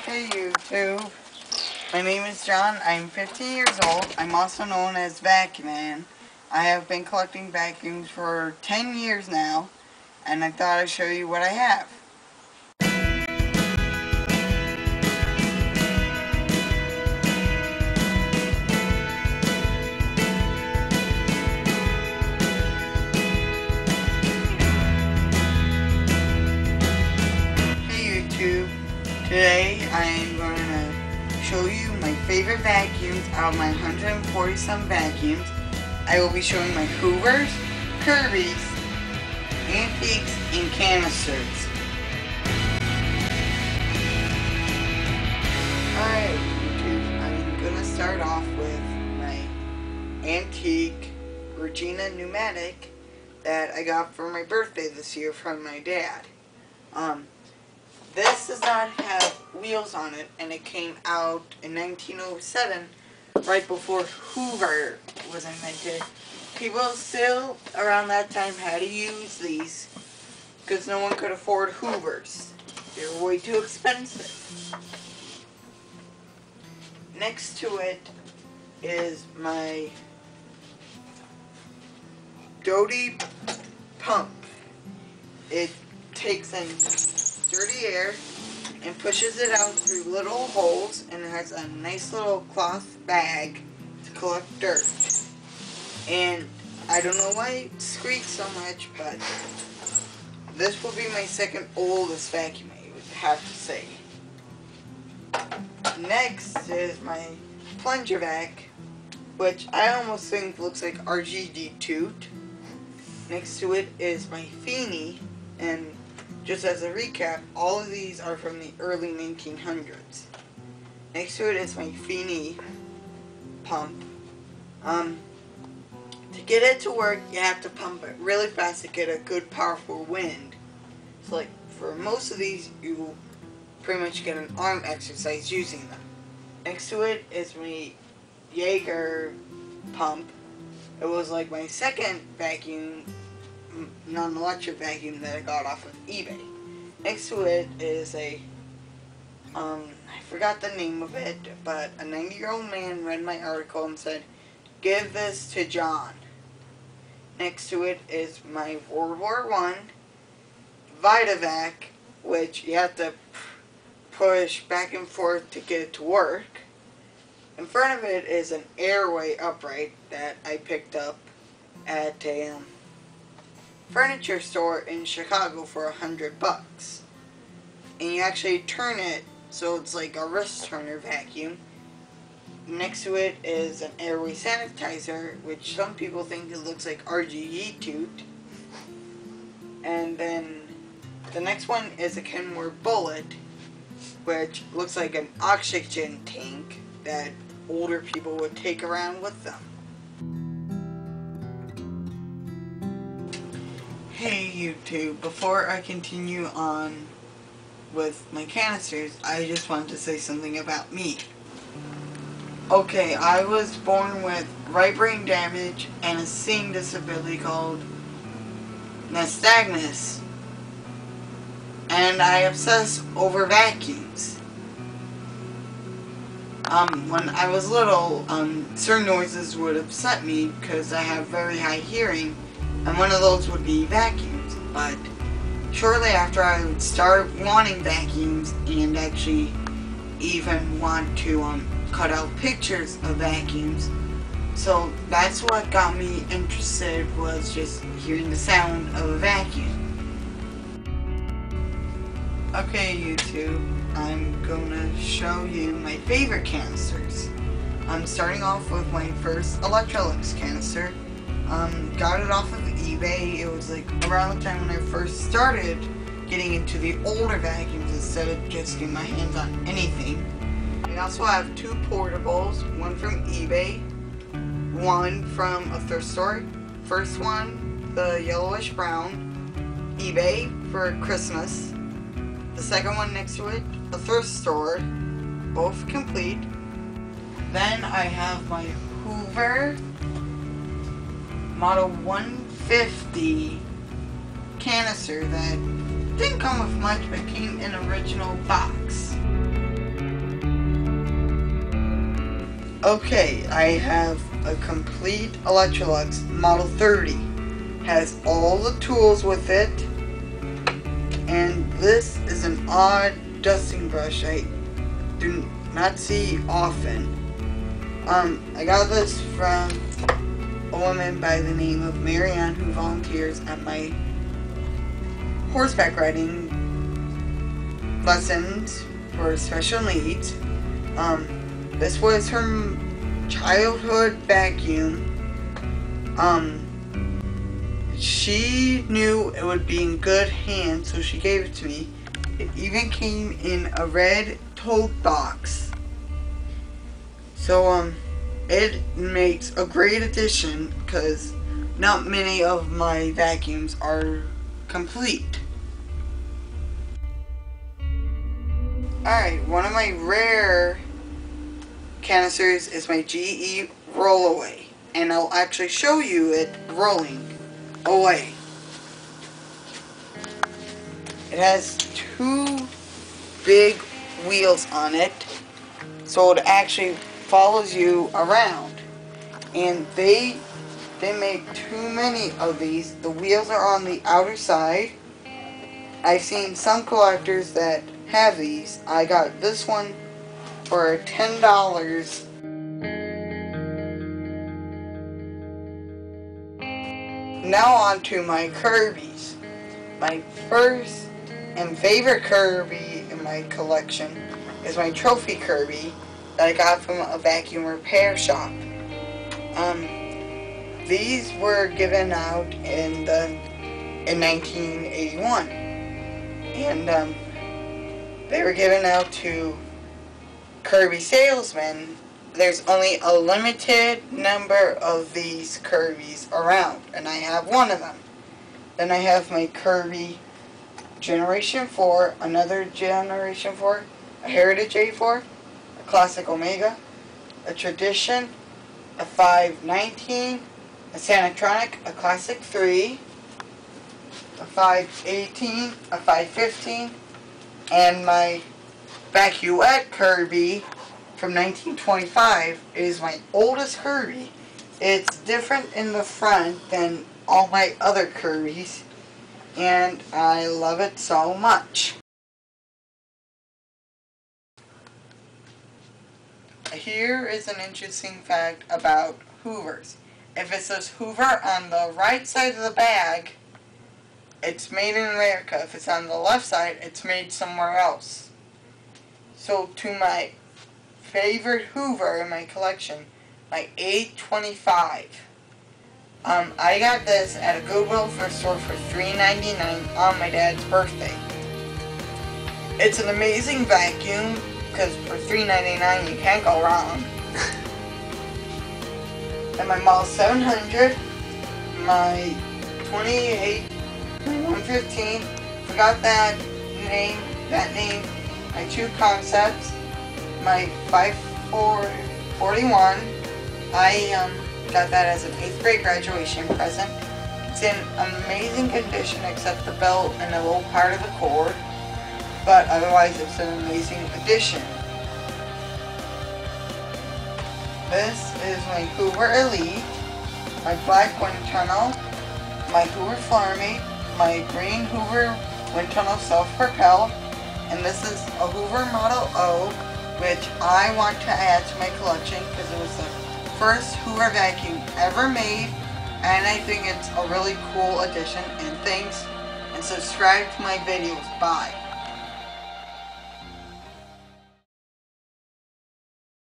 Hey YouTube, my name is John. I'm 15 years old. I'm also known as Vacuum Man. I have been collecting vacuums for 10 years now, and I thought I'd show you what I have. Hey YouTube, today I am going to show you my favorite vacuums out of my 140 some vacuums. I will be showing my Hoovers, Kirby's, antiques, and canisters. Alright YouTube, I'm going to start off with my antique Regina pneumatic that I got for my birthday this year from my dad. This does not have wheels on it, and it came out in 1907, right before Hoover was invented. People still around that time had to use these because no one could afford Hoovers. They were way too expensive. Next to it is my Doty pump. It takes in dirty air and pushes it out through little holes, and it has a nice little cloth bag to collect dirt. And I don't know why it squeaks so much, but this will be my second oldest vacuum, I would have to say. Next is my plunger vac, which I almost think looks like RGD Toot. Next to it is my Feeny, and just as a recap, all of these are from the early 1900s. Next to it is my Feeny pump. To get it to work, you have to pump it really fast to get a good powerful wind. So like, for most of these, you will pretty much get an arm exercise using them. Next to it is my Jaeger pump. It was like my second vacuum, non-electric vacuum that I got off of eBay. Next to it is a, I forgot the name of it, but a 90-year-old man read my article and said, "Give this to John." Next to it is my World War I Vitavac, which you have to push back and forth to get it to work. In front of it is an airway upright that I picked up at a furniture store in Chicago for $100. And you actually turn it so it's like a wrist turner vacuum. Next to it is an airway sanitizer, which some people think it looks like RGD Toot. And then the next one is a Kenmore Bullet, which looks like an oxygen tank that older people would take around with them. Hey YouTube, before I continue on with my canisters, I just wanted to say something about me. Okay, I was born with right brain damage and a seeing disability called nystagmus, and I obsess over vacuums. When I was little, certain noises would upset me because I have very high hearing, and one of those would be vacuums. But shortly after, I would start wanting vacuums and actually even want to cut out pictures of vacuums. So that's what got me interested, was just hearing the sound of a vacuum. Okay YouTube, I'm gonna show you my favorite canisters. I'm starting off with my first Electrolux canister. Got it off of eBay. It was like around the time when I first started getting into the older vacuums instead of just getting my hands on anything. I also have two portables, one from eBay, one from a thrift store. First one, the yellowish brown, eBay for Christmas. The second one next to it, a thrift store, both complete. Then I have my Hoover Model 150 canister that didn't come with much, but came in an original box. Okay, I have a complete Electrolux Model 30. Has all the tools with it. And this is an odd dusting brush I do not see often. I got this from a woman by the name of Marianne who volunteers at my horseback riding lessons for special needs. This was her childhood vacuum. She knew it would be in good hands, so she gave it to me. It even came in a red tote box. So, it makes a great addition because not many of my vacuums are complete. Alright, one of my rare canisters is my GE rollaway, and I'll actually show you it rolling away. It has two big wheels on it, so it actually follows you around, and they make too many of these. The wheels are on the outer side. I've seen some collectors that have these. I got this one for $10. Now on to my Kirby's. My first and favorite Kirby in my collection is my trophy Kirby that I got from a vacuum repair shop. These were given out in 1981, and they were given out to Kirby salesmen. There's only a limited number of these Kirby's around, and I have one of them. Then I have my Kirby Generation 4, another Generation 4, a Heritage A4, a Classic Omega, a Tradition, a 519, a Sanatronic, a Classic 3, a 518, a 515, and my Vacuette Kirby from 1925 is my oldest Kirby. It's different in the front than all my other Kirby's, and I love it so much. Here is an interesting fact about Hoovers. If it says Hoover on the right side of the bag, it's made in America. If it's on the left side, it's made somewhere else. So to my favorite Hoover in my collection, my 825. I got this at a Goodwill thrift store for $3.99 on my dad's birthday. It's an amazing vacuum because for $3.99 you can't go wrong. And my Model 700, my 28, my 115, forgot that name, my two concepts, my 541, I got that as an 8th grade graduation present. It's in amazing condition except the belt and a little part of the cord, but otherwise it's an amazing addition. This is my Hoover Elite, my black wind tunnel, my Hoover Flarmy, my green Hoover wind tunnel self-propelled, and this is a Hoover Model O, which I want to add to my collection because it was the first Hoover vacuum ever made, and I think it's a really cool addition. And thanks, and subscribe to my videos. Bye.